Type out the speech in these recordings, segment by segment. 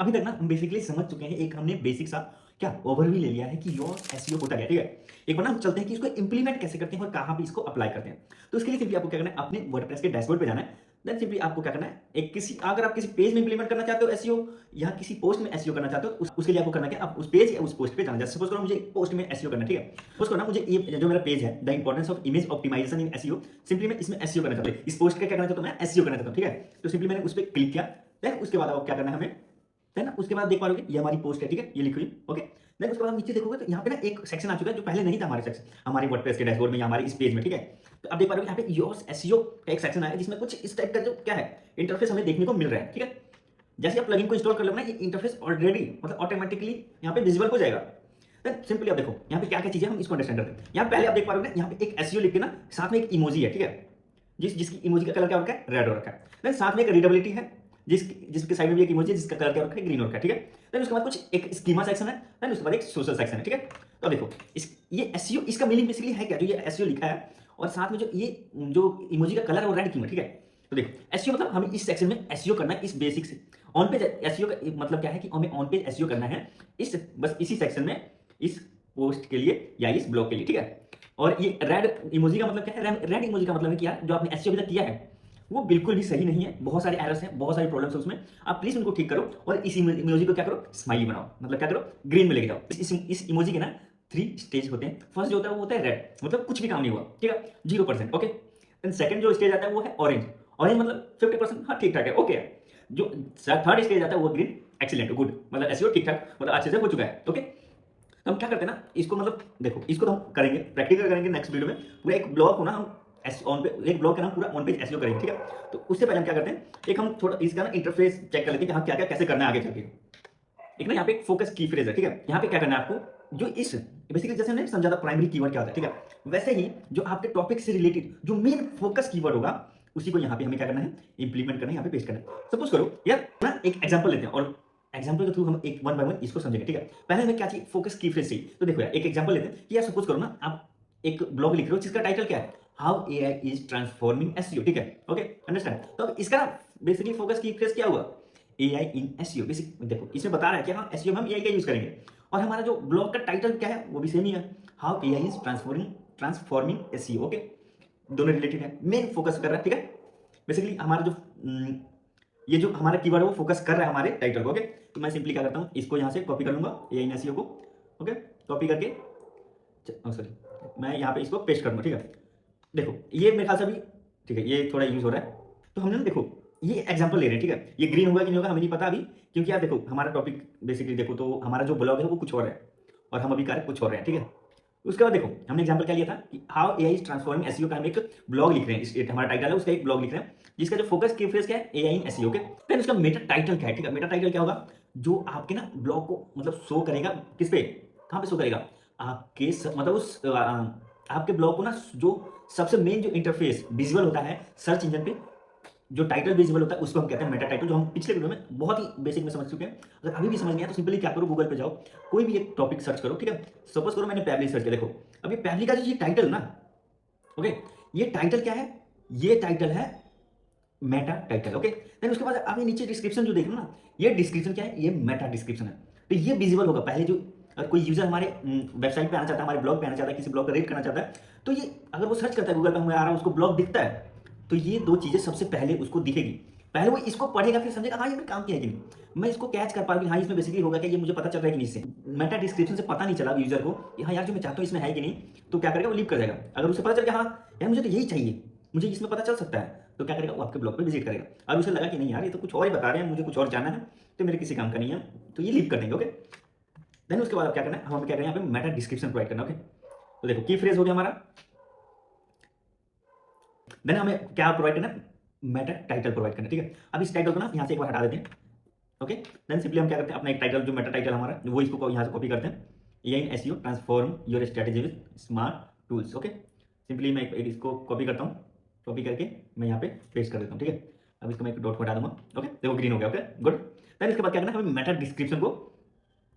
अभी तक ना हम बेसिकली समझ चुके हैं, एक हमने बेसिक सा क्या ओवरव्यू ले लिया है कि योर एसईओ होता क्या है, ठीक है। एक बार ना हम चलते हैं कि इसको इंप्लीमेंट कैसे करते हैं और कहाँ पे इसको अप्लाई करते हैं। तो इसके लिए सिंपली आपको क्या करना है, अपने वर्डप्रेस के डैशबोर्ड पे जाना है। देन सिंपली आपको क्या करना है, एक किसी अगर आप किसी पेज में इंप्लीमेंट करना चाहते हो एसईओ या किसी पोस्ट में एसईओ करना चाहते हो, उसके लिए आपको करना क्या, आप उस पेज या उस पोस्ट पे जाना। जैसे सपोज करो मुझे पोस्ट में एसईओ करना है, ठीक है। सपोज करो ना मुझे ये जो मेरा पेज है, the importance of image optimization in SEO, simply मैं इसमें एसईओ करना चाहता हूँ, इस पोस्ट का क्या करना चाहता हूँ, मैं एसईओ करना चाहता हूँ, ठीक है। तो सिंपली मैंने उस पर क्लिक किया। देन उसके बाद आपको क्या करना है हमें, है ना, उसके बाद देख पाओगे ये हमारी पोस्ट है, ठीक है, ये लिखी हुई, ओके। देन उसके बाद हम नीचे देखोगे तो यहाँ पे ना एक सेक्शन आ चुका है जो पहले नहीं था हमारे सेक्शन, हमारे वर्डप्रेस के डैशबोर्ड में या हमारे इस पेज में, ठीक है। तो अब देख पा रहे हो यहाँ पे योर्स एसईओ का एक सेक्शन आया जिसमें कुछ इस टाइप का जो क्या है इंटरफेस हमें देखने को मिल रहा है, ठीक है। जैसे आप प्लगइन को इंस्टॉल कर लो ना, ये इंटरफेस ऑलरेडी मतलब ऑटोमेटिकली यहाँ पे विजिबल हो जाएगा। देन सिंपली आप देखो यहाँ पे क्या क्या चीजें हम इसको अंडरस्टैंड करते हैं। यहाँ पहले आप देख पा रहे हो ना, यहाँ पे एक एसईओ लिख के ना साथ में एक इमोजी है, ठीक है, जिसकी इमोजी का कलर क्या हो रखा है, रेड हो रखा है। देन साथ में एक रीडेबिलिटी है, जिसके साइड में भी एक इमोजी है जिसका कलर क्या हो रखा है, ग्रीन हो रखा है, ठीक है। देन उसके बाद कुछ एक स्कीमा सेक्शन है, देन उसके बाद एक सोशल सेक्शन है, ठीक है। तो देखो ये एसईओ, इसका मीनिंग बेसिकली है क्या, जो ये एसईओ लिखा है और साथ में जो ये जो इमोजी का कलर है वो रेड क्यों है, ठीक है। तो देखो एसईओ मतलब हमें इस सेक्शन में एसईओ करना है, इस बेसिक से ऑन पेज एसईओ का मतलब क्या है कि हमें ऑन पेज एसईओ करना है इस बस इसी सेक्शन में, इस पोस्ट के लिए या इस ब्लॉग के लिए, ठीक है। और ये रेड इमोजी का मतलब क्या है, रेड इमोजी का मतलब है कि यार जो आपने एसईओ अभी तक किया है वो बिल्कुल भी सही नहीं है, बहुत सारे एरर्स हैं, बहुत सारी प्रॉब्लम्स हैं उसमें, आप प्लीज उनको ठीक करो और इस इमोजी को क्या करो, स्माइली बनाओ, मतलब क्या करो, ग्रीन में लेके जाओ। इस इमोजी के ना 3 स्टेज होते हैं। फर्स्ट जो होता है वो होता है रेड, मतलब कुछ भी काम नहीं हुआ, ठीक है, 0%, ओके। देन सेकंड जो स्टेज आता है वो है ऑरेंज, ऑरेंज मतलब 50%, हाँ ठीक ठाक है, ओके। जो थर्ड स्टेज आता है वो ग्रीन, एक्सीलेंट, गुड, मतलब एसईओ ठीक ठाक, मतलब अच्छे से हो चुका है, ओके। तो हम क्या करते हैं ना, इसको मतलब देखो इसको तो हम करेंगे, प्रैक्टिकल करेंगे नेक्स्ट वीडियो में। पूरा एक ब्लॉग को ना हम ऑन पे, एक ब्लॉग का नाम पूरा ऑन पेज एसईओ करेंगे, ठीक है। तो उससे पहले हम क्या करते हैं, एक हम थोड़ा इसका ना इंटरफेस चेक कर लेते हैं कि हाँ क्या क्या कैसे करना है आगे चल के। एक ना यहाँ पे एक फोकस की फ्रेज है, ठीक है। यहाँ पे क्या करना है आपको, जो इस बेसिकली जैसे हमने समझा था प्राइमरी कीवर्ड क्या होता है, ठीक है, वैसे ही जो आपके टॉपिक से रिलेटेड जो मेन फोकस कीवर्ड होगा उसी को यहाँ पे हमें क्या करना है, इंप्लीमेंट करना है, यहाँ पे पेस्ट करना है। सपोज करो यार ना एक एग्जांपल लेते हैं और एग्जांपल के थ्रू हम एक वन बाय वन इसको समझेंगे, ठीक है। पहले हमें क्या चाहिए, फोकस की फ्रेज चाहिए। तो देखो यार एक एग्जांपल लेते हैं कि यार सपोज करो ना आप एक ब्लॉग लिख रहे हो जिसका टाइटल क्या है, how AI is transforming SEO, ठीक है, ओके, अंडरस्टैंड। तो अब इसका ना बेसिकली फोकस की फ्रेज क्या हुआ, एआई इन एसईओ। बेसिक देखो इसमें बता रहा है कि हाँ एसईओ में हम एआई का यूज करेंगे और हमारा जो ब्लॉग का टाइटल क्या है वो भी सेम ही है, how AI is transforming SEO, okay, दोनों रिलेटेड है, मेन फोकस कर रहा है, ठीक है। बेसिकली हमारा जो ये जो हमारा कीवर्ड है वो फोकस कर रहा है हमारे टाइटल को, ओके। तो मैं सिंपली क्या करता हूँ, इसको यहाँ से कॉपी कर लूंगा एआई इन एसईओ को, ओके, कॉपी करके सॉरी मैं यहाँ पे इसको पेस्ट करूंगा, ठीक है। देखो ये मेरे ख्याल से अभी ठीक है, ये थोड़ा यूज हो रहा है। तो हमने ना देखो ये एग्जांपल ले रहे हैं, ठीक है, ये ग्रीन होगा कि नहीं होगा हमें नहीं पता अभी, क्योंकि आप देखो हमारा टॉपिक बेसिकली देखो तो हमारा जो ब्लॉग है वो कुछ और है और हम अभी कर कुछ और रहे हैं, ठीक है। उसके बाद देखो हमने एग्जांपल क्या लिया था कि how AI is transforming SEO का हम एक ब्लॉग लिख रहे हैं, हमारा टाइटल है उसका एक ब्लॉग लिख रहे हैं जिसका जो फोकस की फ्रेज क्या है, एआई इन एसईओ, ओके। फिर उसका मेटा टाइटल क्या है, ठीक है, मेटा टाइटल क्या होगा, जो आपके ना ब्लॉग को मतलब शो करेगा किस पे, कहाँ पे शो करेगा, आपके मतलब उस आपके ब्लॉग को ना जो सबसे मेन जो इंटरफेस विजुअल होता है सर्च इंजन पे, जो टाइटल विजिबल होता है उसको हम कहते हैं मेटा टाइटल, जो हम पिछले वीडियो में बहुत ही बेसिक में समझ चुके हैं। अगर अभी भी समझ नहीं आया तो सिंपली क्या करो, गूगल पे जाओ, कोई भी एक टॉपिक सर्च करो, ठीक है। सपोज करो मैंने पैब्लिक सर्च किया, देखो अब ये पैब्लिक का जो ये टाइटल ना, ओके, ये टाइटल क्या है, ये टाइटल है मेटा टाइटल, ओके। देन उसके बाद आप ये नीचे डिस्क्रिप्शन जो देख रहे हो ना, ये डिस्क्रिप्शन क्या है, ये मेटा डिस्क्रिप्शन है। तो ये विजिबल होगा पहले जो अगर कोई यूजर हमारे वेबसाइट पे आना चाहता है, हमारे ब्लॉग पे आना चाहता है, किसी ब्लॉग का रेट करना चाहता है, तो ये अगर वो सर्च करता है गूगल पे, हमें आ रहा है उसको ब्लॉग दिखता है, तो ये 2 चीजें सबसे पहले उसको दिखेगी। पहले वो इसको पढ़ेगा फिर समझेगा हाँ ये मैं काम किया है कि नहीं, मैं इसको कैच कर पा रहा हाँ इसमें बेसिकली होगा कि ये मुझे पता चल रहा है कि नहीं। इससे मेटा डिस्क्रिप्शन से पता नहीं चला यूजर को कि हाँ यार जो मैं चाहता हूँ इसमें है कि नहीं, तो क्या करेगा वो लीव कर जाएगा। अगर उसे पता चल गया हाँ यार मुझे तो यही चाहिए, मुझे इसमें पता चल सकता है, तो क्या करेगा वो आपके ब्लॉग पे विजिट करेगा। अब उसे लगा कि नहीं यार ये तो कुछ और ही बता रहे हैं, मुझे कुछ और जानना है, तो मेरे किसी काम का नहीं है, तो ये लीव कर देंगे, ओके। देन उसके बाद क्या करना है, हम क्या करें यहाँ पे मेटा डिस्क्रिप्शन प्रोवाइड करना, ओके। तो देखो की फ्रेज हो गया हमारा, देन हमें क्या प्रोवाइड करना है, मेटा टाइटल प्रोवाइड करना, ठीक है। अब इस टाइटल को ना यहाँ से एक बार हटा देते हैं, ओके। देन सिंपली हम क्या करते हैं, अपना एक टाइटल जो मेटा टाइटल हमारा वो इसको यहाँ से कॉपी करते हैं, AI in SEO transform your strategy with smart tools, okay. Simply मैं एक इसको कॉपी करता हूँ, कॉपी करके मैं यहाँ पे पेस्ट कर देता हूँ, ठीक है। अब इसको मैं एक डॉट हटा दूंगा, ओके, देखो ग्रीन हो गया, ओके, गुड। देन इसके बाद क्या करना है, हमें मेटा डिस्क्रिप्शन को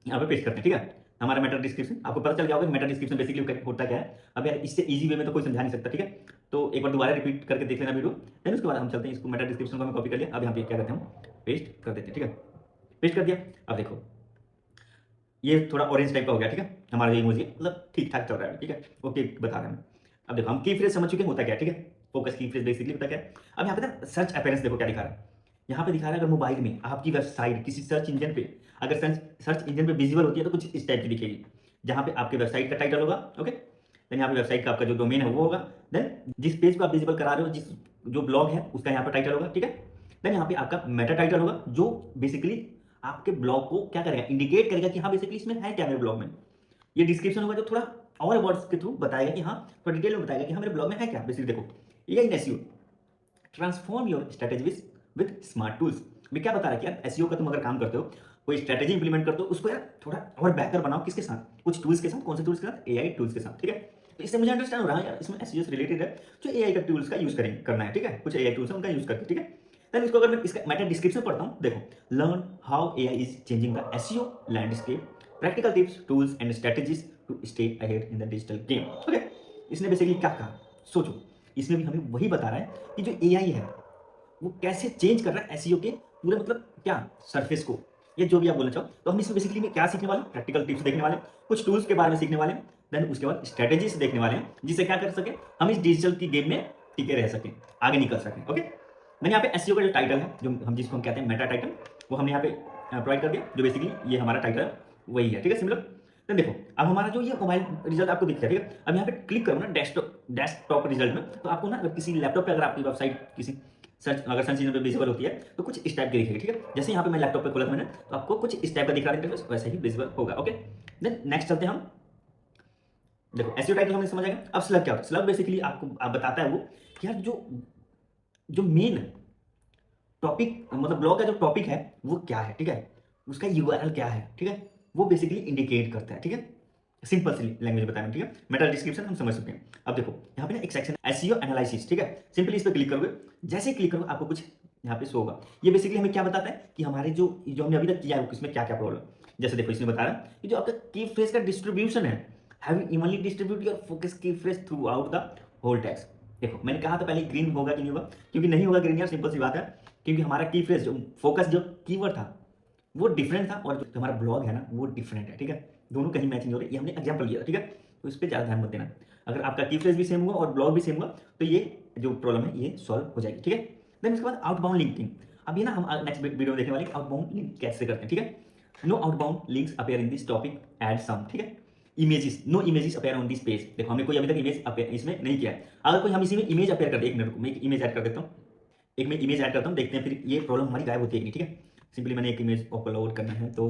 यहाँ पे पेस्ट करते हैं, ठीक है। हमारा मेटा डिस्क्रिप्शन आपको पता चल गया होगा मेटा डिस्क्रिप्शन बेसिकली होता क्या है। अब यार इससे इजी वे में तो कोई समझा नहीं सकता, ठीक है। तो एक बार दोबारा रिपीट करके देख लेना वीडियो, देन उसके बाद हम चलते हैं, इसको मेटा डिस्क्रिप्शन को हमें कॉपी कर लिया, अब यहाँ पे क्या करते हैं हम पेस्ट कर देते हैं, ठीक है। पेस्ट कर दिया। अब देखो ये थोड़ा ऑरेंज टाइप का हो गया, ठीक है, हमारा जो इमोजी मतलब ठीक ठाक चल रहा है, ठीक है, ओके बता रहे हैं। अब देखो हम की फ्रेज समझ चुके हैं होता क्या है, ठीक है, फोकस की फ्रेज बेसिकली होता क्या है। अब यहाँ पे ना सर्च अपीयरेंस देखो क्या दिखा रहा है, यहाँ पे दिखा रहा है अगर मोबाइल में आपकी वेबसाइट किसी सर्च इंजन पे अगर सर्च इंजन पे विजिबल होती है तो कुछ इस टाइप की दिखेगी, जहाँ पे आपके वेबसाइट का टाइटल होगा, ओके, देन यहाँ पे वेबसाइट का आपका जो डोमेन है वो होगा, देन जिस पेज को आप विजिबल करा रहे हो, जिस जो ब्लॉग है उसका यहाँ पर टाइटल होगा, ठीक है, देन यहाँ पे आपका मेटा टाइटल होगा जो बेसिकली आपके ब्लॉग को क्या करेगा, इंडिकेट करेगा कि हाँ बेसिकली इसमें है क्या मेरे ब्लॉग में। ये डिस्क्रिप्शन होगा जो थोड़ा और वर्ड्स के थ्रू बताएगा कि हाँ थोड़ा डिटेल में बताएगा कि हाँ मेरे ब्लॉग में है क्या। बेसिकली देखो ये इन SEO transform your strategies with smart tools. भी क्या बता रहा है कि यार एसईओ का तुम अगर काम करते हो, कोई स्ट्रेटेजी इंप्लीमेंट करते हो, उसको यार थोड़ा और बेहतर बनाओ, किसके साथ, कुछ टूल्स के साथ। कौन से टूल्स के साथ? एआई टूल्स के साथ, ठीक है। तो इससे मुझे अंडरस्टैंड हो रहा है यार इसमें एसईओ से रिलेटेड है, जो एआई का टूल्स का यूज करना है, ठीक है, कुछ एआई टूल्स है उनका यूज करके, ठीक है। देन इसको अगर मैं इसका मेटा डिस्क्रिप्शन पढ़ता हूँ, देखो learn how AI is changing the SEO landscape, practical tips tools and strategies to stay ahead in the digital game. Okay, इसने बेसिकली क्या कहा, सोचो, इसमें भी हमें वही बता रहा है कि जो एआई है वो कैसे चेंज कर रहा है एसईओ के पूरे मतलब क्या सरफेस को, ये जो भी आप बोलना चाहो। तो हम इसमें बेसिकली में क्या सीखने वाले हैं, प्रैक्टिकल टिप्स देखने वाले हैं, कुछ टूल्स के बारे में सीखने वाले हैं, देन उसके बाद स्ट्रेटेजीज देखने वाले हैं, जिससे क्या कर सके हम इस डिजिटल की गेम में टिके रह सकें, आगे निकल सकें। ओके, मैंने यहाँ पे एसईओ का जो टाइटल है, जो हम जिसको हम कहते हैं मेटा टाइटल, वो हमने यहाँ पे प्रोवाइड कर दिया, जो बेसिकली ये हमारा टाइटल है वही है, ठीक है, सिमिलर। तो देखो अब हमारा जो ये मोबाइल रिजल्ट आपको दिख रहा है, ठीक है, अब यहाँ पे क्लिक करो ना डेस्कटॉप रिजल्ट में, तो आपको ना अगर किसी लैपटॉप पे अगर आपकी वेबसाइट किसी अगर सर्च इंजन पे विजिबल होती है तो कुछ इस टाइप की दिखेगी, ठीक है। जैसे यहाँ पे मैं लैपटॉप पे खोला मैंने, तो आपको कुछ इस टाइप का दिख रहा है, वैसे ही विजिबल होगा। ओके, देन नेक्स्ट चलते हैं हम। देखो एसईओ टाइटल हमने समझ आएगा। अब स्लग क्या होता है, स्लग बेसिकली आपको बताता है वो कि यार जो जो मेन टॉपिक मतलब ब्लॉग का जो टॉपिक है वो क्या है, ठीक है, उसका यूआरएल क्या है, ठीक है, वो बेसिकली इंडिकेट करता है, ठीक है, सिंपल सी लैंग्वेज बताया, ठीक है। मेटा डिस्क्रिप्शन हम समझ सकते हैं। अब देखो यहाँ पे ना एक सेक्शन एसईओ एनालिसिस, ठीक है, सिंपली इस पर क्लिक करोगे, जैसे ही क्लिक करोगे आपको कुछ यहाँ पे शो होगा। ये बेसिकली हमें क्या बताता है कि हमारे जो हमने अभी तक किया है उसमें क्या क्या प्रॉब्लम। जैसे देखो इसमें बता रहा है कि जो आपका की फ्रेज का डिस्ट्रीब्यूशन है, have you evenly distribute your focus key phrase throughout the whole text. देखो मैंने कहा था पहले ग्रीन होगा कि नहीं होगा, क्योंकि नहीं होगा ग्रीन यार, सिंपल सी बात है, क्योंकि हमारा की फ्रेज जो फोकस जो कीवर्ड था वो डिफरेंट था और जो हमारा ब्लॉग है ना वो डिफरेंट है, ठीक है, दोनों कहीं मैचिंग हो रही है। ये हमने एग्जांपल लिया था, ठीक है, तो इस पर ज़्यादा ध्यान मत देना। अगर आपका की फ्रेज भी सेम हुआ और ब्लॉग भी सेम हुआ तो ये जो प्रॉब्लम है ये सॉल्व हो जाएगी, ठीक है। देन उसके बाद आउटबाउंड लिंकिंग। अब ये ना हम नेक्स्ट वीडियो में देखने वाले आउटबाउंड लिंक कैसे करते हैं, ठीक है। No outbound links appear in this topic add some, ठीक है। Images, no images appear on this page. देखो हमने कोई अभी तक इमेज अपीयर इसमें नहीं किया है। अगर कोई हम इसी में इमेज अपीयर कर दे, एक मिनट को मैं एक इमेज ऐड कर देता हूँ, एक मैं इमेज ऐड करता हूँ, देखते हैं फिर ये प्रॉब्लम हमारी गायब होती है कि नहीं, ठीक है। सिंपली मैंने एक इमेज अपलोड करना है, तो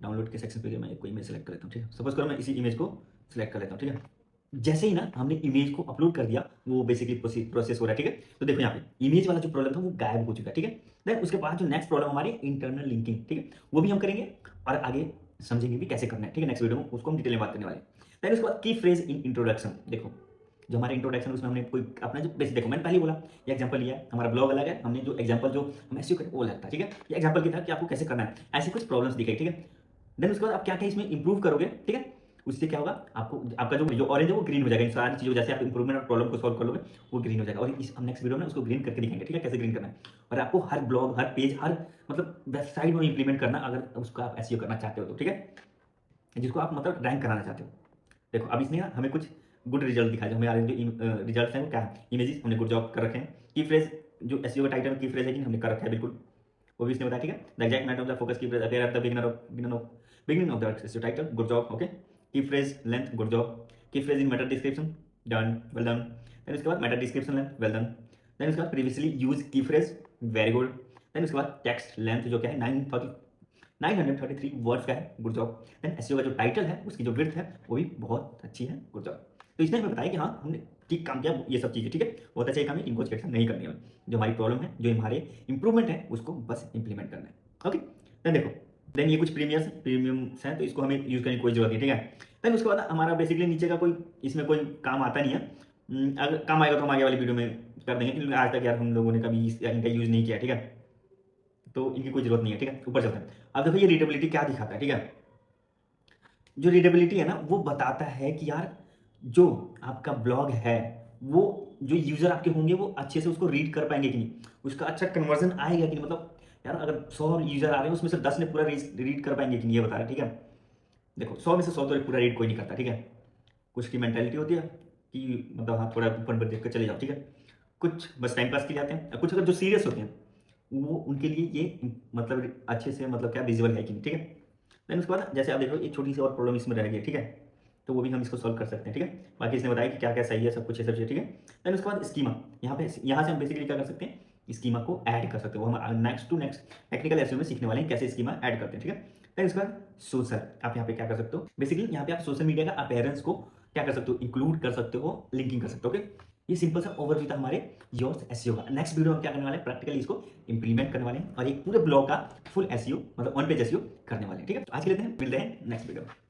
डाउनलोड के सेक्शन पे मैं कोई इमेज सेलेक्ट कर लेता हूँ, ठीक है। सपोज करो मैं इसी इमेज को सिलेक्ट कर लेता हूँ, ठीक है। जैसे ही ना हमने इमेज को अपलोड कर दिया वो बेसिकली प्रोसेस हो रहा है, ठीक है। तो देखो यहाँ पे इमेज वाला जो प्रॉब्लम था वो गायब हो चुका है, ठीक है। देन उसके बाद जो नेक्स्ट प्रॉब्लम हमारी इंटरनल लिंकिंग, ठीक है, वो भी हम करेंगे और आगे समझेंगे भी कैसे करना है, ठीक है। नेक्स्ट वीडियो में उसको हम डिटेल में बात करने वाले हैं। देन उसके बाद की फ्रेज इन इंट्रोडक्शन। देखो जो हमारे इंट्रोडक्शन उसमें हमने कोई अपना जो बेसिक, देखो मैंने पहले बोला ये एग्जांपल लिया है, हमारा ब्लॉग अलग है, हमने जो एग्जांपल जो हम एसईओ करते वो अलग था, ठीक है। ये एग्जांपल की था कि आपको कैसे करना है, ऐसे कुछ प्रॉब्लम्स दिखाई, ठीक है। देन उसके बाद आप क्या क्या इसमें इंप्रूव करोगे, ठीक है, उससे क्या होगा आपको आपका जो ऑरेंज है वो ग्रीन हो जाएगा। इन सारी चीज़ों जैसे आप इंप्रूवमेंट और प्रॉब्लम को सॉल्व कर लोगे वो ग्रीन हो जाएगा। और इस हम नेक्स्ट वीडियो में उसको ग्रीन करके दिखाएंगे, ठीक है, कैसे ग्रीन करना है। और आपको हर ब्लॉग हर पेज हर मतलब वेबसाइट में इंप्लीमेंट करना अगर उसको आप एसईओ करना चाहते हो तो, ठीक है, जिसको आप मतलब रैंक कराना चाहते हो। देखो अब इसने ना हमें कुछ गुड रिजल्ट दिखाया, जो हमें जो रिजल्ट हैं वो क्या है, इमेजेस हमने गुड जॉब कर रखे हैं, की फ्रेज जो एसईओ का टाइटल की फ्रेज है कि हमने कर रखा है बिल्कुल, वो भी इसने बताया, ठीक है। The exact matter of the focus key phrase appear at the beginning of the SEO title, good job, okay. Key phrase length, good job. Key phrase in meta description, done, well done. Then उसके बाद meta description length, well done. Then उसके बाद previously use key phrase, very good. Then उसके बाद text length जो क्या है 933 words का है, गुड जॉब। देन एसईओ का जो टाइटल है उसकी जो विड्थ है वो भी बहुत अच्छी है, गुड जॉब। तो इसने हमें बताया कि हाँ हमने ठीक काम किया, ये सब चीज़ें, ठीक है, बहुत अच्छा काम है, इनको चेक नहीं करनी है, जो हमारी प्रॉब्लम है जो हमारे इंप्रूवमेंट है उसको बस इंप्लीमेंट करना है, ओके। देन देखो देन ये कुछ प्रीमियम्स हैं तो इसको हमें यूज़ करने की कोई जरूरत नहीं, ठीक है। देन उसके बाद हमारा बेसिकली नीचे का कोई इसमें कोई काम आता नहीं है, अगर काम आएगा तो हम आगे वाली वीडियो में कर देंगे, क्योंकि आज तक यार हम लोगों ने कभी इनका यूज़ नहीं किया, ठीक है, तो इनकी कोई जरूरत नहीं है, ठीक है। ऊपर चलते हैं। अब देखो ये रीडेबिलिटी क्या दिखाता है, ठीक है। जो रीडेबिलिटी है ना वो बताता है कि यार जो आपका ब्लॉग है वो जो यूजर आपके होंगे वो अच्छे से उसको रीड कर पाएंगे कि नहीं, उसका अच्छा कन्वर्जन आएगा कि नहीं, मतलब यार अगर 100 यूजर आ रहे हैं उसमें से 10 ने पूरा रीड कर पाएंगे कि नहीं, ये बता रहे, ठीक है। देखो 100 में से 100 तो पूरा रीड कोई नहीं करता, ठीक है। कुछ की मेंटालिटी होती है कि मतलब हाँ थोड़ा ऊपर ऊपर देख कर चले जाओ, ठीक है। कुछ बस टाइम पास के लिए आते हैं, और कुछ अगर जो सीरियस होते हैं वो उनके लिए ये मतलब अच्छे से मतलब क्या विजुअल है कि नहीं, ठीक है। देन उसके बाद जैसे आप देख रहे हो एक छोटी सी और प्रॉब्लम इसमें रह गई, ठीक है। तो वो भी हम इसको सॉल्व कर सकते हैं, ठीक है। बाकी इसने बताया कि क्या क्या सही है, सब कुछ ये सब चीज़, ठीक है। देन उसके बाद स्कीमा, यहाँ से हम बेसिकली क्या कर सकते हैं, स्कीमा को ऐड कर सकते हो। हम नेक्स्ट टेक्निकल एसईओ में सीखने वाले हैं कैसे स्कीमा ऐड करते हैं, ठीक है। देन इसके बाद सोशल, आप यहाँ पे क्या कर सकते हो, बेसिकली यहाँ पे आप सोशल मीडिया का अपीयरेंस को क्या कर सकते हो, इंक्लूड कर सकते हो, लिंकिंग कर सकते हो, ओके। ये सिंपल सा ओवरव्यू था हमारे योर्स एसईओ का। नेक्स्ट वीडियो में क्या करने वाले हैं, प्रैक्टिकली इसको इंप्लीमेंट करने वाले हैं और एक पूरे ब्लॉग का फुल एसईओ मतलब ऑन पेज एसईओ करने वाले हैं, ठीक है। तो आज के लिए मिलते हैं नेक्स्ट वीडियो में।